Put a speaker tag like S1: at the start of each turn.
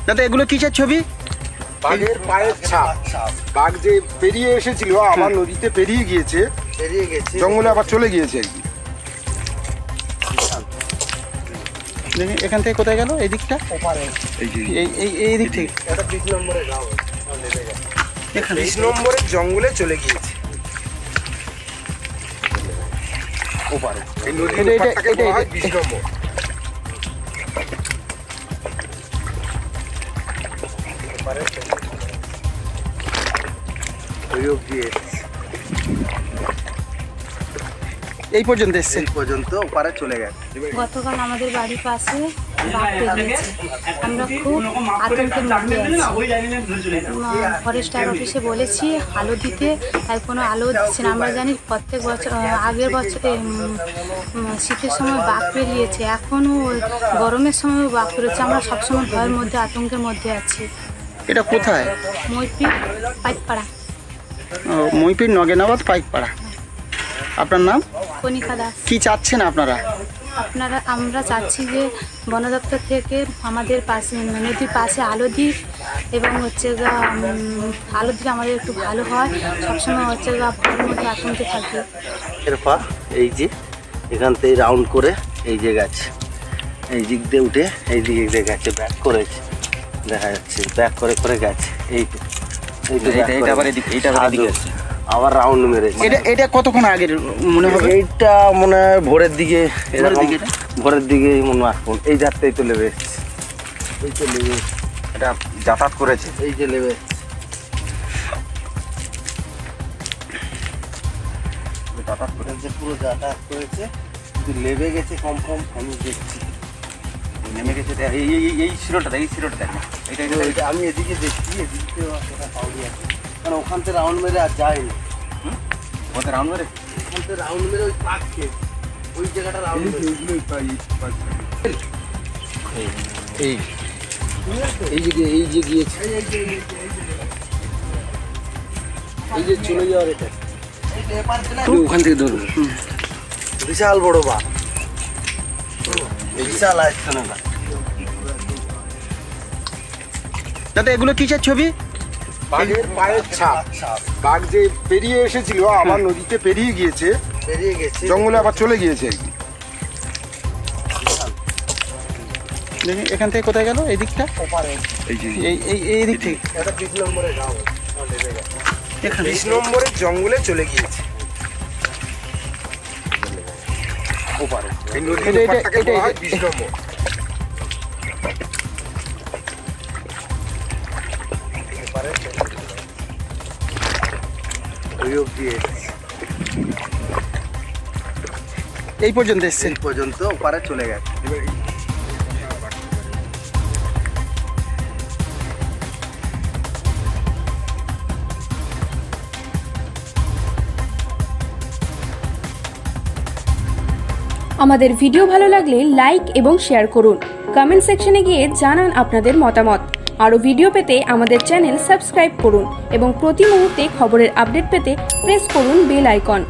S1: দাদা এগুলো কিসের ছবি?
S2: বাঘের পায়ের ছাপ। বাঘ যে পেরিয়ে এসেছিল আবার নদীতে পেরিয়ে গিয়েছে, জঙ্গলে আবার চলে গিয়েছে আর কি।
S1: এখান থেকে কোথায় গেল? এই দিকটা, এই দিক থেকে
S2: 20 নম্বরের গাঁও, 20 নম্বরের জঙ্গলে চলে গিয়েছে ওপারে। এই নদীটাকে বলা হয় 20 নম্বর।
S1: এই পর্যন্ত এসছে,
S2: এই পর্যন্ত ওপারে চলে গেছে।
S3: গতকাল আমাদের বাড়ির পাশে বাঘ বেরিয়েছে, আমরা খুব আতঙ্কের মধ্যে আছি। ফরেস্টার অফিসে বলেছি আলো দিতে, তাই কোনো আলো দিচ্ছে না। আমরা জানি প্রত্যেক বছর, আগের বছরে শীতের সময় বাঘ বেরিয়েছে, এখনও গরমের সময়ও বাঘ বেরোচ্ছে। আমরা সবসময় ভয়ের মধ্যে, আতঙ্কের মধ্যে আছি।
S1: এটা কোথায়?
S3: মইপির পাইকপাড়া।
S1: মইপির নগেনাবাদ পাইকপাড়া। আপনার নাম?
S3: কণিকা দাস।
S1: কি চাচ্ছেন আপনারা?
S3: আমরা চাচ্ছি যে বন দপ্তর থেকে আমাদের পাশে, নদীর পাশে আলো দিক, এবং হচ্ছে আলো দিলে আমাদের একটু ভালো হয়। সবসময় হচ্ছে ভয়ের মধ্যে আতঙ্কে থাকি।
S4: এরপর এই যে এখান থেকে রাউন্ড করে এই যে গেছে, এই দিক দিয়ে উঠে এই দিকে দিয়ে গেছে, ব্যাক করেছে, দেখা যাচ্ছে ব্যাক করে করে গেছে। আবার রাউন্ড মেরেছে।
S1: এটা কতক্ষণ আগের মনে হবে?
S4: এইটা মনে হয় ভোরের দিকে, ভোরের দিকে মনে হয়। এই যাত্রায় তো লেবে এসছে, এই তো লেবে এটা যাতায়াত করেছে, এই যে লেবে যাতায়াত করেছে, পুরো যাতায়াত করেছে, কিন্তু লেবে গেছে কম আমি দেখছি। নেমে গেছে এই শিরোটা দেখ, এই শিরোটা দেখ। এটা আমি এদিকে দেখছি, এদিকে পাউডি আছে, কারণ ওখান থেকে রাউন্ড মেরে আর যায়নি। ওখানে রাউন্ড মেরে, ওখান থেকে রাউন্ড মেরে ওই পার্ককে, ওই জায়গাটা রাউন্ড মেরে এই যে গিয়েছে, এই যে চলে যাওয়ার এটা
S1: ওখান থেকে ধরুন।
S4: বিশাল বড় বাঘ, বিশাল আসছে না।
S1: দাদা এগুলো কিসের ছবি?
S2: বাঘের পায়ের ছাপ। বাঘ যে পেরিয়ে এসেছিল আবার নদীতে পেরিয়ে গিয়েছে, জঙ্গলে আবার চলে গিয়েছে আর কি।
S1: এখান থেকে কোথায় গেল? এই দিকটা, এই দিক থেকে
S2: 20 নম্বরের গাঁও, 20 নম্বরের জঙ্গলে চলে গিয়েছে ওপারে। এই নদীটাকে বলা হয় 20 নম্বর।
S1: এই পর্যন্ত এসছে,
S4: এই পর্যন্ত ওপারে চলে গেছে।
S5: আমাদের ভিডিও ভালো লাগলে লাইক এবং শেয়ার করুন। কমেন্ট সেকশনে গিয়ে জানান আপনাদের মতামত। আরও ভিডিও পেতে আমাদের চ্যানেল সাবস্ক্রাইব করুন এবং প্রতি মুহূর্তে খবরের আপডেট পেতে প্রেস করুন বেল আইকন।